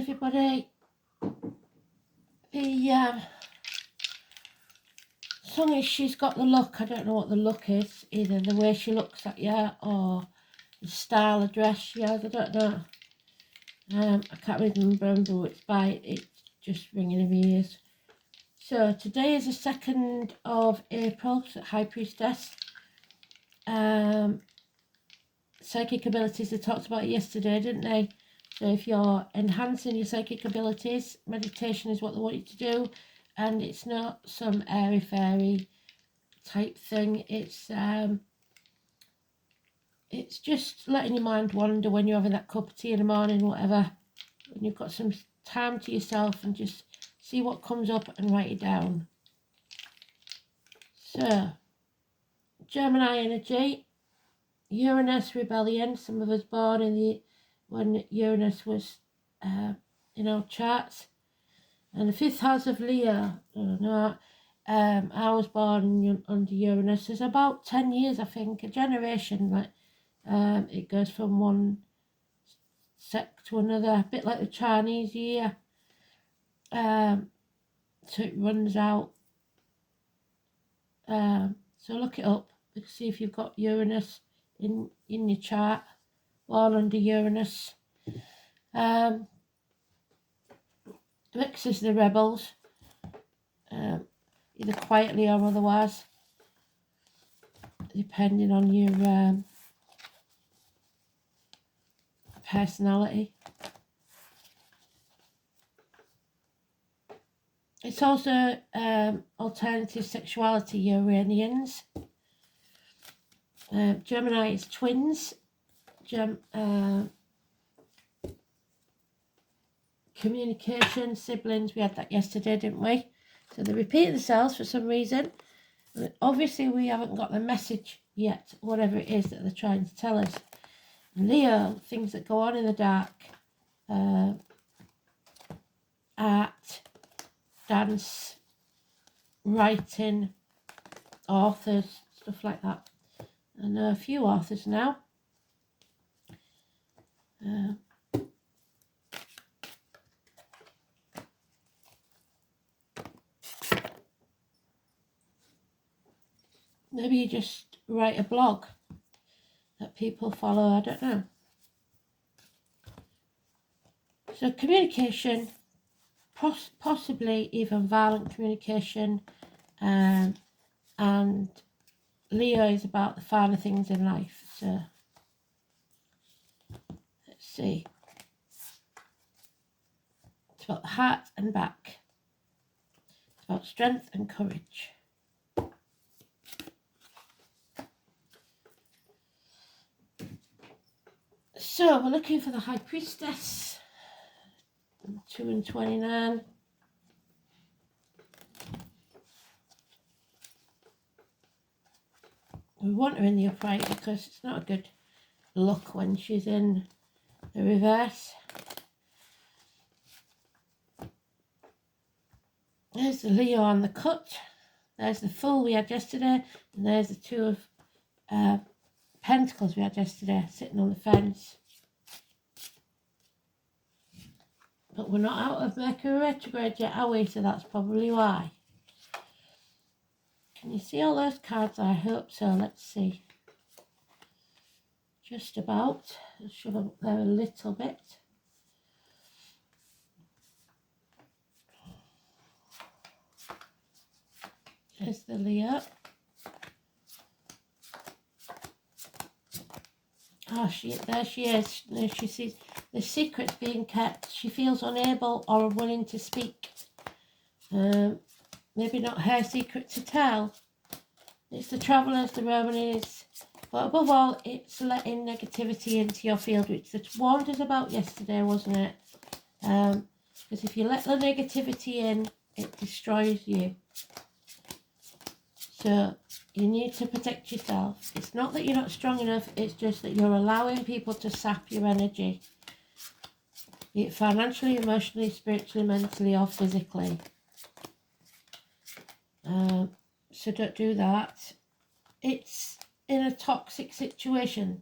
everybody. The song is She's Got the Look. I don't know what the look is. Either the way she looks at you or the style of dress she has. I don't know. I can't remember who it's by. It's just ringing in my ears. So today is the 2nd of April. So High Priestess. Psychic abilities, they talked about it yesterday, didn't they? So if you're enhancing your psychic abilities, meditation is what they want you to do, and it's not some airy fairy type thing. It's just letting your mind wander when you're having that cup of tea in the morning, whatever, when you've got some time to yourself, and just see what comes up and write it down. So Gemini energy. Uranus rebellion. Some of us born in when Uranus was in our charts. And the 5th house of Leo. I was born under Uranus. It's about 10 years, I think, a generation. Like it goes from one sect to another, a bit like the Chinese year. So it runs out. So look it up. See if you've got Uranus in your chart, all under Uranus. X is the rebels, either quietly or otherwise, depending on your personality. It's also alternative sexuality, Uranians. Gemini is twins. Communication, siblings, we had that yesterday, didn't we? So they repeat themselves for some reason. Obviously, we haven't got the message yet, whatever it is that they're trying to tell us. Leo, things that go on in the dark. Art, dance, writing, authors, stuff like that. I know a few authors now. Maybe you just write a blog that people follow, I don't know. So communication, possibly even violent communication, and Leo is about the finer things in life. So let's see. It's about the heart and back. It's about strength and courage. So we're looking for the High Priestess. 2 and 29. We want her in the upright because it's not a good look when she's in the reverse. There's the Leo on the cut. There's the Fool we had yesterday. And there's the 2 of Pentacles we had yesterday, sitting on the fence. But we're not out of Mercury retrograde yet, are we? So that's probably why. Can you see all those cards? I hope so. Let's see. Just about. I'll shove them up there a little bit. There's the Leo. Oh, there she is. There she sees the secrets being kept. She feels unable or unwilling to speak. Maybe not her secret to tell. It's the Travellers, the Romanies. But above all, it's letting negativity into your field, which the warned us about yesterday, wasn't it? Because if you let the negativity in, it destroys you. So you need to protect yourself. It's not that you're not strong enough, it's just that you're allowing people to sap your energy. Be it financially, emotionally, spiritually, mentally, or physically. So don't do that. It's in a toxic situation.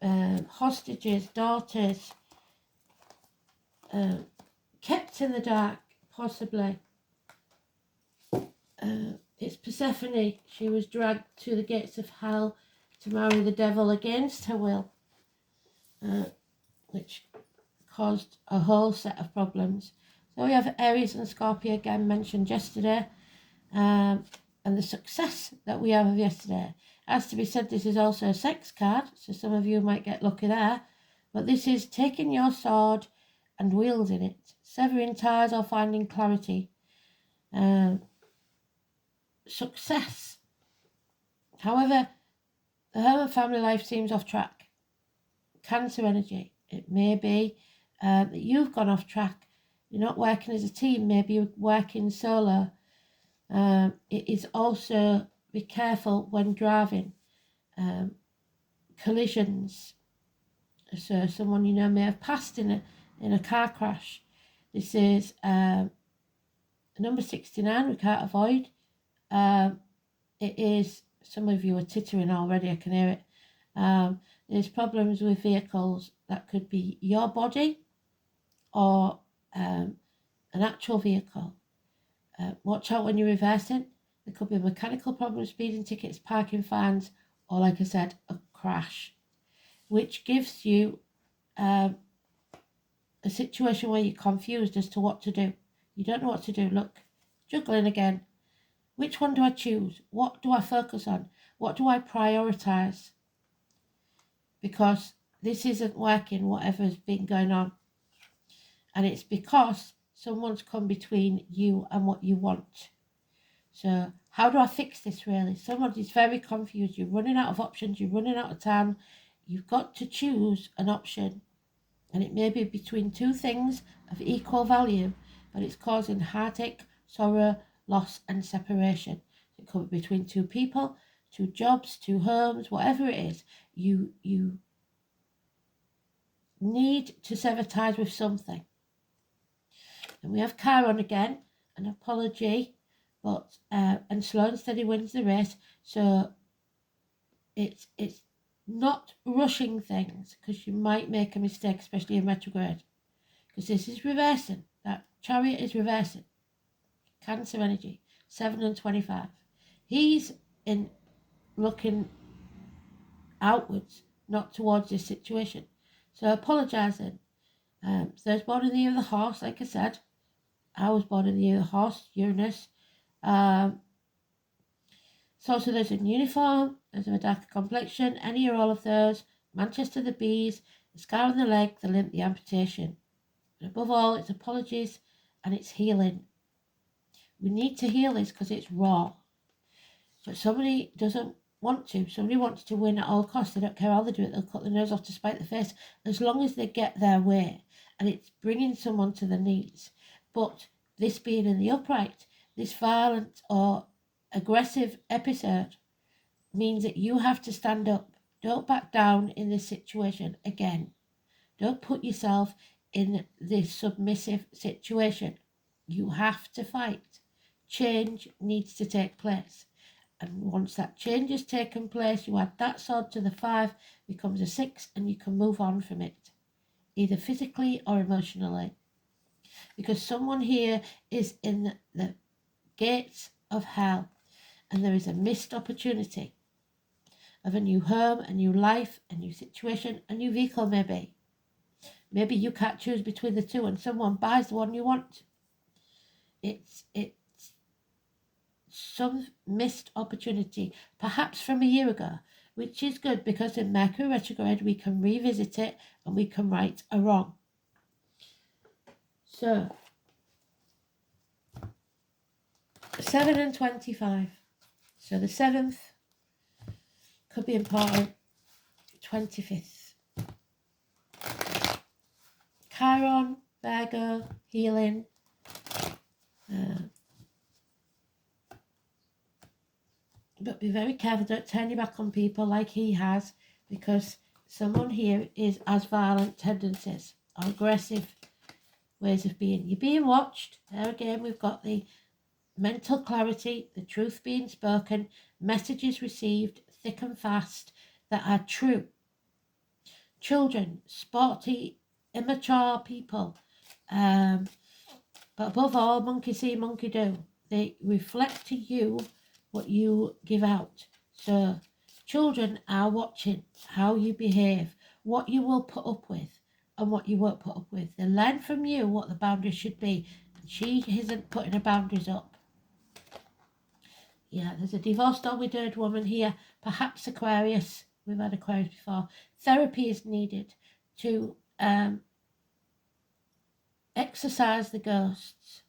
Hostages, daughters, kept in the dark, possibly. It's Persephone. She was dragged to the gates of hell to marry the devil against her will, which caused a whole set of problems. So we have Aries and Scorpio again mentioned yesterday, and the success that we have of yesterday. As to be said, this is also a sex card, so some of you might get lucky there, but this is taking your sword and wielding it, severing ties or finding clarity. Success. However, the home and family life seems off track. Cancer energy. It may be that you've gone off track. You're not working as a team. Maybe you're working solo. It is also be careful when driving. Collisions. So someone you know may have passed in a car crash. This is number 69. We can't avoid. It is, some of you are tittering already, I can hear it. There's problems with vehicles that could be your body or an actual vehicle. Watch out when you're reversing. There could be mechanical problems, speeding tickets, parking fines, or like I said, a crash, which gives you a situation where you're confused as to what to do. You don't know what to do. Look, juggling again. Which one do I choose? What do I focus on? What do I prioritise? Because this isn't working, whatever's been going on. And it's because someone's come between you and what you want. So how do I fix this really? Somebody's very confused. You're running out of options. You're running out of time. You've got to choose an option. And it may be between two things of equal value, but it's causing heartache, sorrow, loss and separation. It could be between two people, two jobs, two homes, whatever it is. You need to sever ties with something. And we have Chiron again, an apology, but and slow and steady wins the race. So it's not rushing things, because you might make a mistake, especially in retrograde, because this is reversing. That Chariot is reversing. Cancer energy, 7 and 25. He's in looking outwards, not towards this situation. So apologising. So I was born in the year of the horse, like I said. I was born in the year of the horse, Uranus. So also there's in uniform, there's a darker complexion, any or all of those. Manchester the bees, the scar on the leg, the limp, the amputation. And above all, it's apologies and it's healing. We need to heal this because it's raw. But somebody doesn't want to. Somebody wants to win at all costs. They don't care how they do it. They'll cut their nose off to spite the face, as long as they get their way. And it's bringing someone to the knees. But this being in the upright, this violent or aggressive episode means that you have to stand up. Don't back down in this situation again. Don't put yourself in this submissive situation. You have to fight. Change needs to take place. And once that change has taken place, you add that sword to the 5, becomes a 6, and you can move on from it, either physically or emotionally. Because someone here is in the gates of hell, and there is a missed opportunity of a new home, a new life, a new situation, a new vehicle maybe. Maybe you can't choose between the two and someone buys the one you want. It's some missed opportunity, perhaps from a year ago, which is good because in Mercury retrograde we can revisit it and we can right a wrong. So 7 and 25. So the 7th could be important. 25th. Chiron, Virgo, healing. But be very careful, don't turn your back on people like he has, because someone here has violent tendencies or aggressive ways of being. You're being watched. There again, we've got the mental clarity, the truth being spoken, messages received thick and fast that are true. Children, sporty, immature people, But above all, monkey see, monkey do. They reflect to you what you give out. So children are watching how you behave, what you will put up with and what you won't put up with. They learn from you what the boundaries should be. And she isn't putting her boundaries up. Yeah, there's a divorced or widowed woman here, perhaps Aquarius. We've had Aquarius before. Therapy is needed to exorcise the ghosts.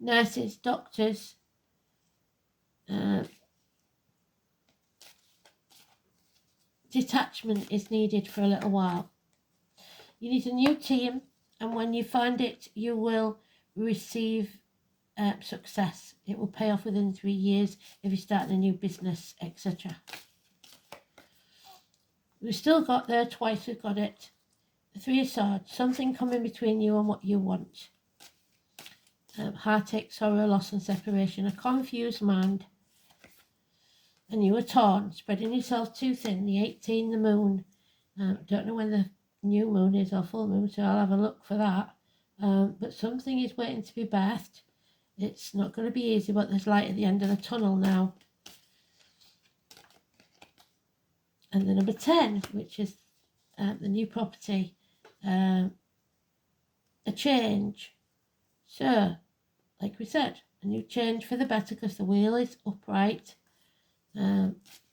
Nurses, doctors, detachment is needed for a little while. You need a new team, and when you find it, you will receive success. It will pay off within 3 years if you start a new business, etc. We've still got there twice, we've got it. The Three of Swords, something coming between you and what you want. Heartache, sorrow, loss and separation, a confused mind. And you were torn, spreading yourself too thin. The 18, the moon. Don't know when the new moon is or full moon, so I'll have a look for that. But something is waiting to be birthed. It's not going to be easy, but there's light at the end of the tunnel now. And the number 10, which is the new property, a change. So, like we said, a new change for the better because the wheel is upright.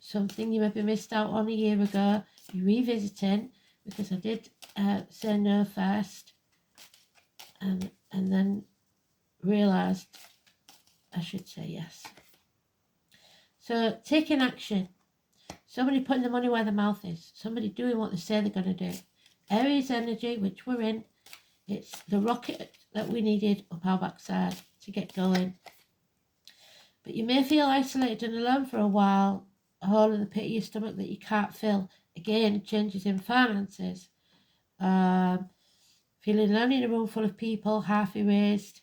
Something you maybe missed out on a year ago, you're revisiting, because I did say no first, and then realised I should say yes. So taking action, somebody putting the money where the mouth is, somebody doing what they say they're going to do. Aries energy, which we're in, it's the rocket that we needed up our backside to get going. But you may feel isolated and alone for a while, a hole in the pit of your stomach that you can't fill. Again, changes in finances. Feeling lonely in a room full of people, half erased.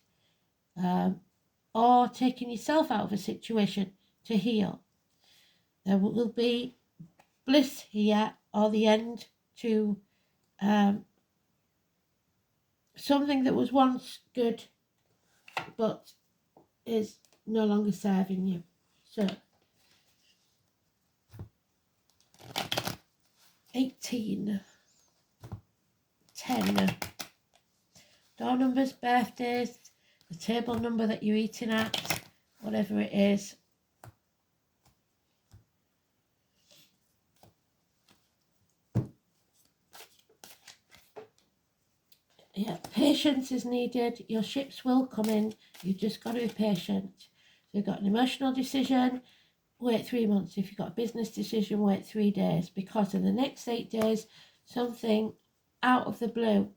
Or taking yourself out of a situation to heal. There will be bliss here, or the end to something that was once good but is no longer serving you. So 18, 10, door numbers, birthdays, the table number that you're eating at, whatever it is. Yeah, patience is needed. Your ships will come in. You've just got to be patient. So you've got an emotional decision, wait 3 months. If you've got a business decision, wait 3 days. Because in the next 8 days, something out of the blue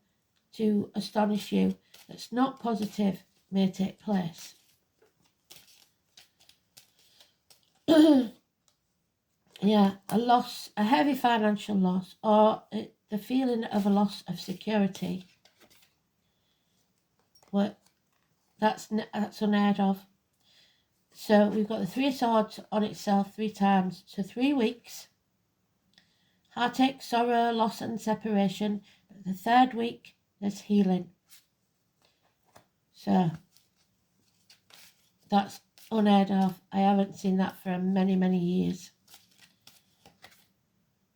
to astonish you that's not positive may take place. Yeah, a loss, a heavy financial loss, or the feeling of a loss of security. Well, that's unheard of. So we've got the Three of Swords on itself 3 times. So 3 weeks. Heartache, sorrow, loss and separation. But the 3rd week, there's healing. So that's unheard of. I haven't seen that for many, many years.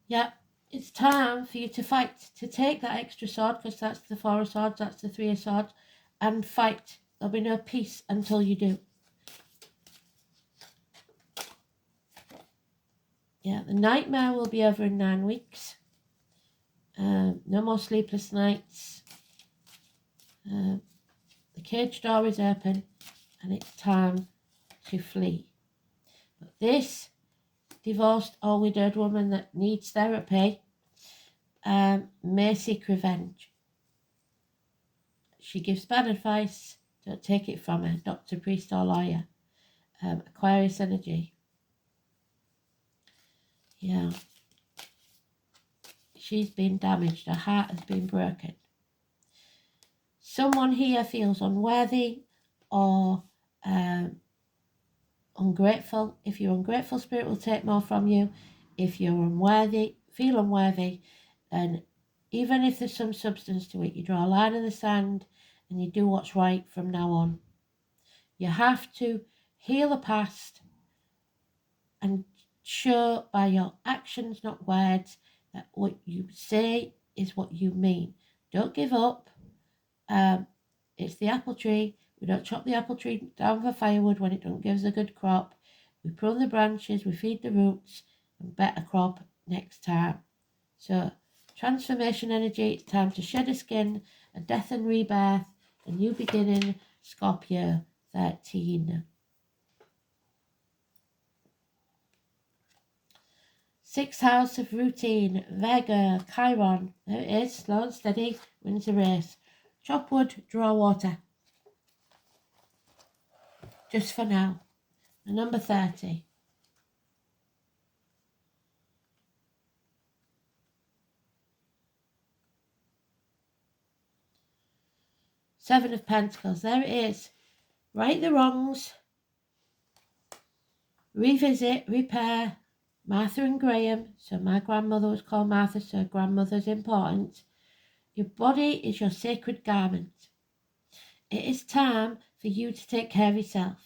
Yeah, it's time for you to fight, to take that extra sword, because that's the 4 of Swords, that's the 3 of Swords, and fight. There'll be no peace until you do. Yeah, the nightmare will be over in 9 weeks. No more sleepless nights. The cage door is open and it's time to flee. But this divorced or widowed woman that needs therapy may seek revenge. She gives bad advice. Don't take it from her, doctor, priest or lawyer. Aquarius energy. Yeah. She's been damaged. Her heart has been broken. Someone here feels unworthy or ungrateful. If you're ungrateful, Spirit will take more from you. If you're unworthy, feel unworthy, then Even if there's some substance to it, you draw a line in the sand and you do what's right from now on. You have to heal the past and show by your actions, not words, that what you say is what you mean. Don't give up. It's the apple tree. We don't chop the apple tree down for firewood when it don't give us a good crop. We prune the branches, we feed the roots, and better crop next time. So, transformation energy, it's time to shed a skin, a death and rebirth, a new beginning, Scorpio 13. Sixth house of routine, Vega, Chiron. There it is, slow and steady, wins the race. Chop wood, draw water. Just for now. And number 30. Seven of Pentacles, there it is. Right the wrongs. Revisit, repair. Martha and Graham. So my grandmother was called Martha, so grandmother's important. Your body is your sacred garment. It is time for you to take care of yourself.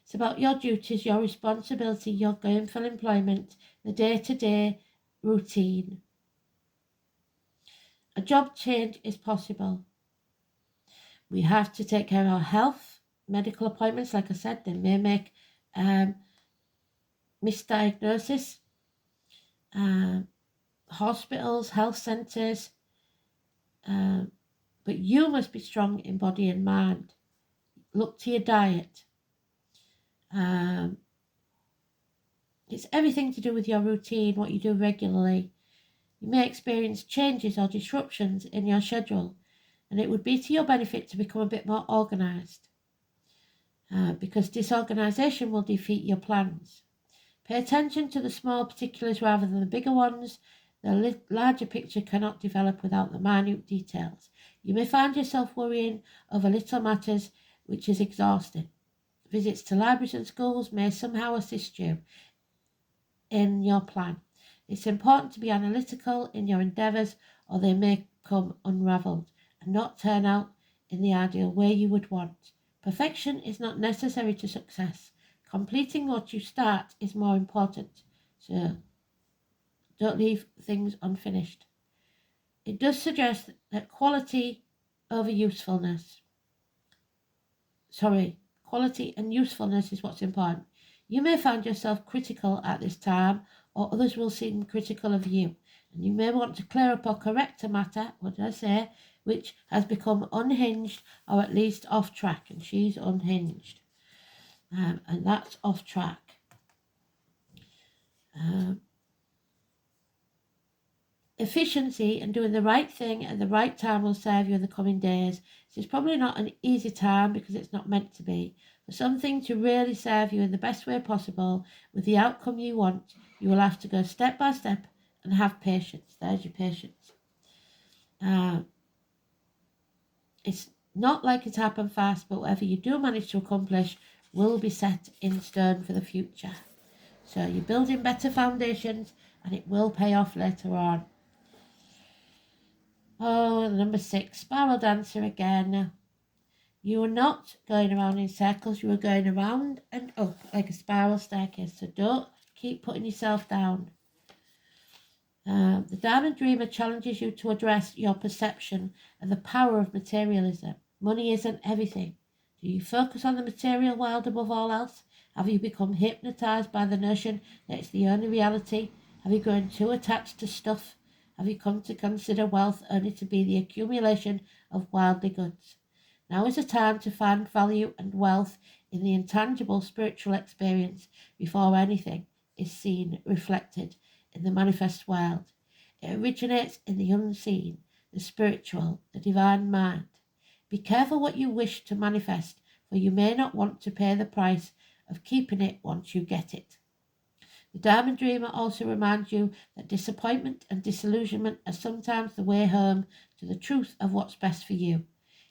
It's about your duties, your responsibility, your gainful employment, the day-to-day routine. A job change is possible. We have to take care of our health. Medical appointments, like I said, they may make misdiagnosis. Hospitals, health centres. But you must be strong in body and mind. Look to your diet. It's everything to do with your routine, what you do regularly. You may experience changes or disruptions in your schedule, and it would be to your benefit to become a bit more organised, because disorganisation will defeat your plans. Pay attention to the small particulars rather than the bigger ones. The larger picture cannot develop without the minute details. You may find yourself worrying over little matters, which is exhausting. Visits to libraries and schools may somehow assist you in your plan. It's important to be analytical in your endeavours, or they may come unravelled and not turn out in the ideal way you would want. Perfection is not necessary to success. Completing what you start is more important, so don't leave things unfinished. It does suggest that quality and usefulness is what's important. You may find yourself critical at this time, or others will seem critical of you, and you may want to clear up or correct a matter, which has become unhinged or at least off track, and she's unhinged. And that's off track. Efficiency and doing the right thing at the right time will serve you in the coming days. It's probably not an easy time because it's not meant to be. For something to really serve you in the best way possible with the outcome you want, you will have to go step by step and have patience. There's your patience. It's not like it happened fast, but whatever you do manage to accomplish will be set in stone for the future. So you're building better foundations and it will pay off later on. Oh, number 6, spiral dancer again. You are not going around in circles, you are going around and up like a spiral staircase. So don't keep putting yourself down. The Diamond Dreamer challenges you to address your perception of the power of materialism. Money isn't everything. Do you focus on the material world above all else? Have you become hypnotized by the notion that it's the only reality? Have you grown too attached to stuff? Have you come to consider wealth only to be the accumulation of worldly goods? Now is the time to find value and wealth in the intangible spiritual experience before anything is seen reflected in the manifest world. It originates in the unseen, the spiritual, the divine mind. Be careful what you wish to manifest, for you may not want to pay the price of keeping it once you get it. The Diamond Dreamer also reminds you that disappointment and disillusionment are sometimes the way home to the truth of what's best for you.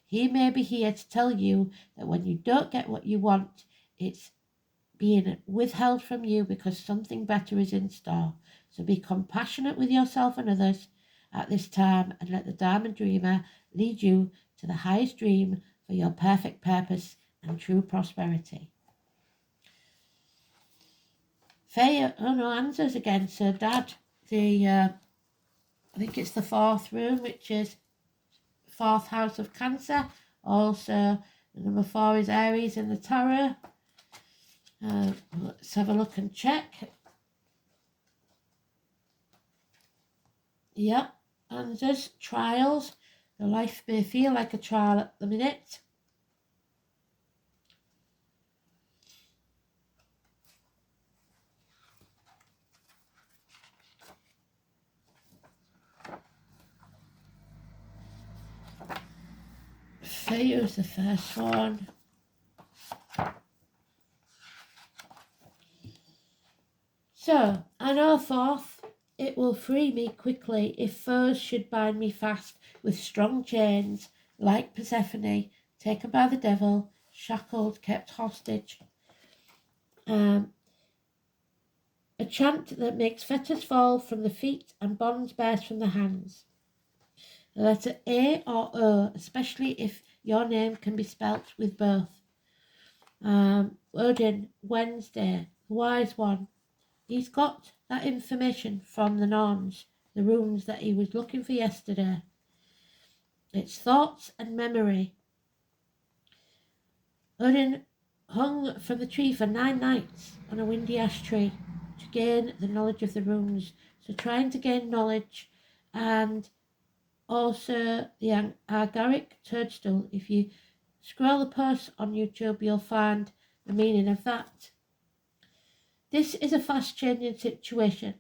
He may be here to tell you that when you don't get what you want, it's being withheld from you because something better is in store. So be compassionate with yourself and others at this time and let the Diamond Dreamer lead you to the highest dream for your perfect purpose and true prosperity. Faye, oh no, answers again. So Dad, I think it's the 4th room, which is 4th house of Cancer. Also, number 4 is Aries in the Tarot. Let's have a look and check. Yep, answers, trials. The life may feel like a trial at the minute. Fire is the first one. So, I know 4th, it will free me quickly if foes should bind me fast with strong chains, like Persephone, taken by the devil, shackled, kept hostage. A chant that makes fetters fall from the feet and bonds burst from the hands. The letter A or O, especially if your name can be spelt with both. Odin, Wednesday, the wise one. He's got that information from the Norns, the runes that he was looking for yesterday. It's thoughts and memory. Odin hung from the tree for 9 nights on a windy ash tree to gain the knowledge of the runes. So trying to gain knowledge, and also the agaric toadstool. If you scroll the posts on YouTube, you'll find the meaning of that. This is a fast-changing situation.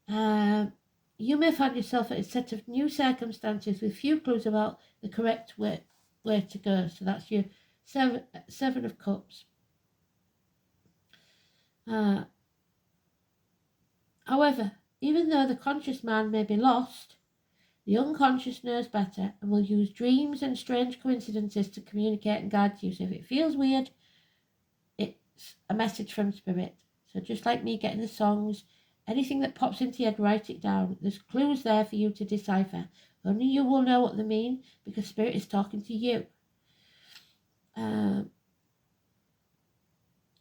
You may find yourself at a set of new circumstances with few clues about the correct way to go. So that's your 7 of Cups. However, even though the conscious mind may be lost, the unconscious knows better and will use dreams and strange coincidences to communicate and guide you. So if it feels weird, it's a message from Spirit. So just like me getting the songs, anything that pops into your head, write it down. There's clues there for you to decipher. Only you will know what they mean because Spirit is talking to you. The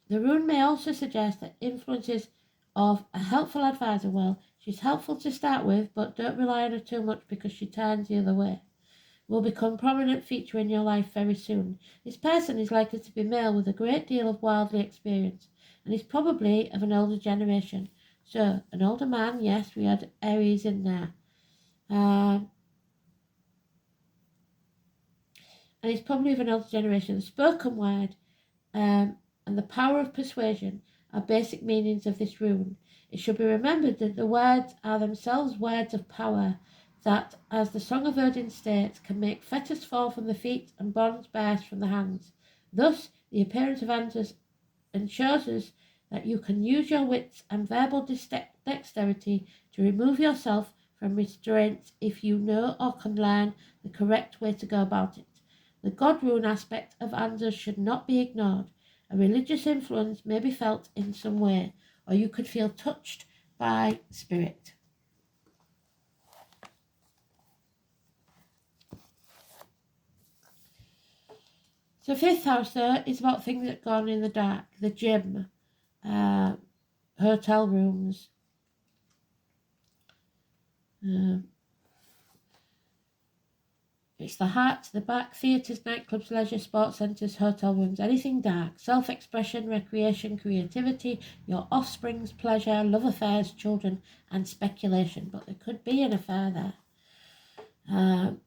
rune may also suggest that influences of a helpful advisor. Well, she's helpful to start with, but don't rely on her too much because she turns the other way. Will become a prominent feature in your life very soon. This person is likely to be male with a great deal of worldly experience, and is probably of an older generation. So, an older man, yes, we had Aries in there. And he's probably of an older generation. The spoken word and the power of persuasion are basic meanings of this rune. It should be remembered that the words are themselves words of power, that, as the Song of Odin states, can make fetters fall from the feet and bonds burst from the hands. Thus, the appearance of answers ensures us that you can use your wits and verbal dexterity to remove yourself from restraints if you know or can learn the correct way to go about it. The God rune aspect of answers should not be ignored. A religious influence may be felt in some way, or you could feel touched by Spirit. So 5th house there is about things that go on in the dark. The gym, hotel rooms, it's the heart, the back, theatres, nightclubs, leisure, sports centres, hotel rooms, anything dark, self-expression, recreation, creativity, your offspring's pleasure, love affairs, children, and speculation. But there could be an affair there.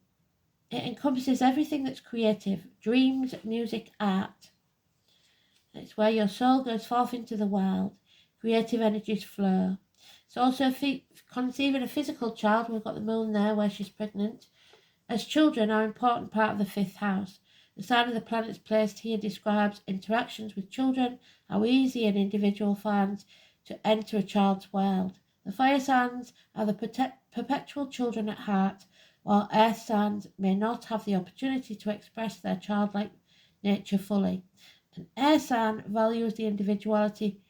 It encompasses everything that's creative, dreams, music, art. It's where your soul goes forth into the world, creative energies flow. It's also conceiving a physical child. We've got the moon there where she's pregnant. As children are an important part of the 5th house. The sign of the planets placed here describes interactions with children, how easy an individual finds to enter a child's world. The fire signs are the perpetual children at heart, while earth signs may not have the opportunity to express their childlike nature fully. An air sign values the individuality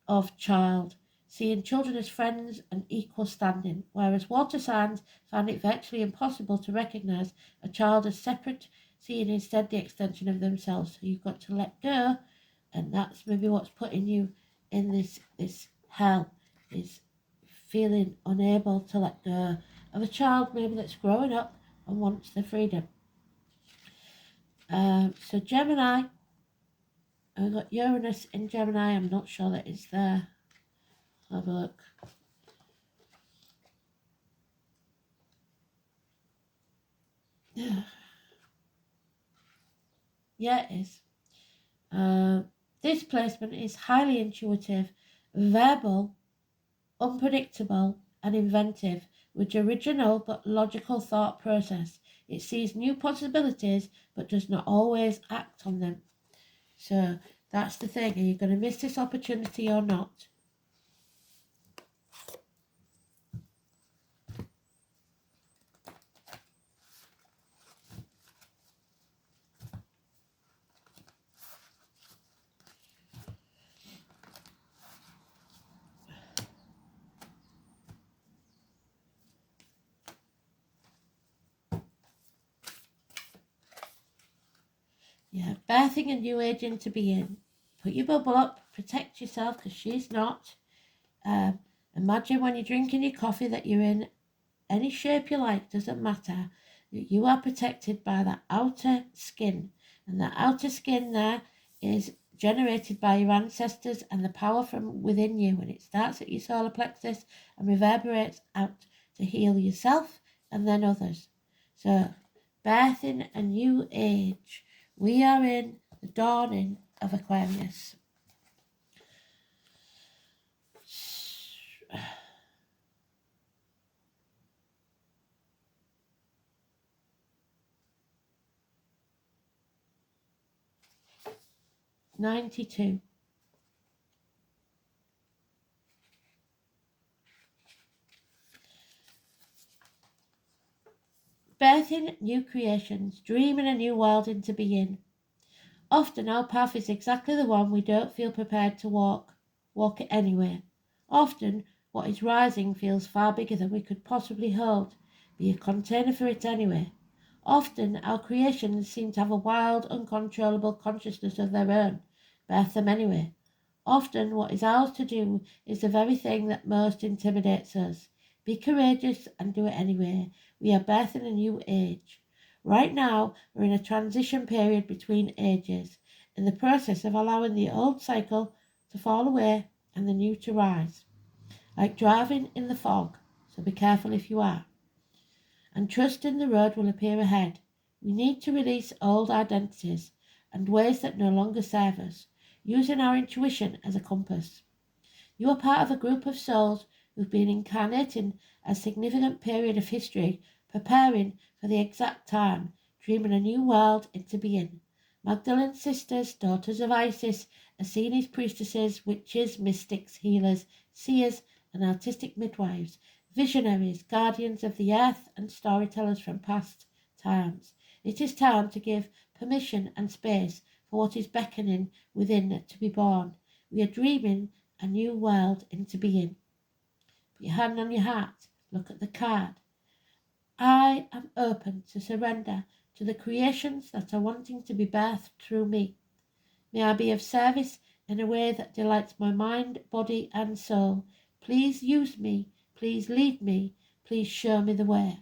of child. seeing children as friends and equal standing, whereas water signs find it virtually impossible to recognise a child as separate, seeing instead the extension of themselves. So you've got to let go, and that's maybe what's putting you in this hell, is feeling unable to let go of a child maybe that's growing up and wants the freedom. So Gemini, I've got Uranus in Gemini. I'm not sure that it's there. Have a look. Yeah, it is. This placement is highly intuitive, verbal, unpredictable, and inventive, with original but logical thought process. It sees new possibilities but does not always act on them. So that's the thing. Are you going to miss this opportunity or not? Yeah, birthing a new age into being. Put your bubble up, protect yourself, because she's not. Imagine when you're drinking your coffee that you're in any shape you like, doesn't matter. You are protected by that outer skin. And that outer skin there is generated by your ancestors and the power from within you. And it starts at your solar plexus and reverberates out to heal yourself and then others. So, birthing a new age. We are in the dawning of Aquarius. '92. Birthing new creations, dreaming a new world into being. Often our path is exactly the one we don't feel prepared to walk it anyway. Often what is rising feels far bigger than we could possibly hold, be a container for it anyway. Often our creations seem to have a wild, uncontrollable consciousness of their own, birth them anyway. Often what is ours to do is the very thing that most intimidates us. Be courageous and do it anyway. We are birthing a new age. Right now, we're in a transition period between ages, in the process of allowing the old cycle to fall away and the new to rise. Like driving in the fog, so be careful if you are. And trust in the road will appear ahead. We need to release old identities and ways that no longer serve us, using our intuition as a compass. You are part of a group of souls who've been incarnating a significant period of history, preparing for the exact time, dreaming a new world into being. Magdalene's sisters, daughters of Isis, are seen as priestesses, witches, mystics, healers, seers, and artistic midwives, visionaries, guardians of the earth, and storytellers from past times. It is time to give permission and space for what is beckoning within to be born. We are dreaming a new world into being. Put your hand on your heart. Look at the card. I am open to surrender to the creations that are wanting to be birthed through me. May I be of service in a way that delights my mind, body, and soul. Please use me. Please lead me. Please show me the way.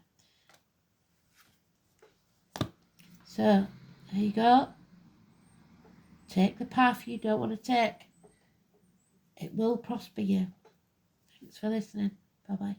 So, there you go. Take the path you don't want to take. It will prosper you. Thanks for listening. Bye-bye.